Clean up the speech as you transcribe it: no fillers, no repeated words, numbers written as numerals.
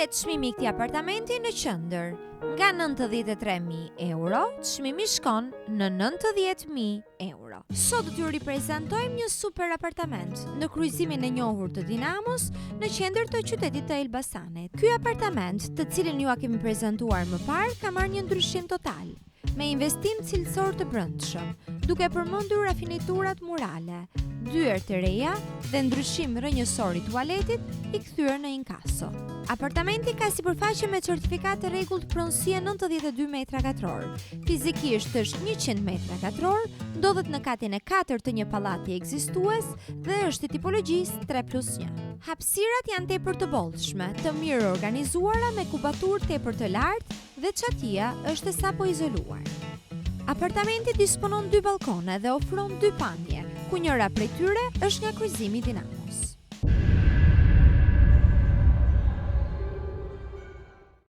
Cilet çmimi i këtij apartamenti në qendër? Nga 93.000 euro, çmimi shkon në 90.000 euro. Sot do t'ju riprezentojmë një super apartament në kryqëzimin e njohur të Dinamos në qendër të qytetit të Elbasanit. Ky apartament, të cilin ju a kemi prezantuar më parë, ka marrë një ndryshim total, me investim cilësor të brendshëm, duke përmendur rafiniturat murale, dyer të reja dhe ndryshim rrënjësor i tualetit i kthyer në inkaso. Apartamenti ka sipërfaqe me certifikat të rregullt pronësie 92 metra katror. Fizikisht është 100 metra katror, ndodhet në katin e 4 të një pallati ekzistues dhe është i tipologjisë 3+1. Hapësirat janë tepër të bollshme, të mirë organizuara me kubaturë tepër të lartë dhe çatia është sapo izoluar. Apartamenti disponon 2 balkone dhe ofron 2 pamje, ku njëra prej tyre është nga kryqëzimi dinamik.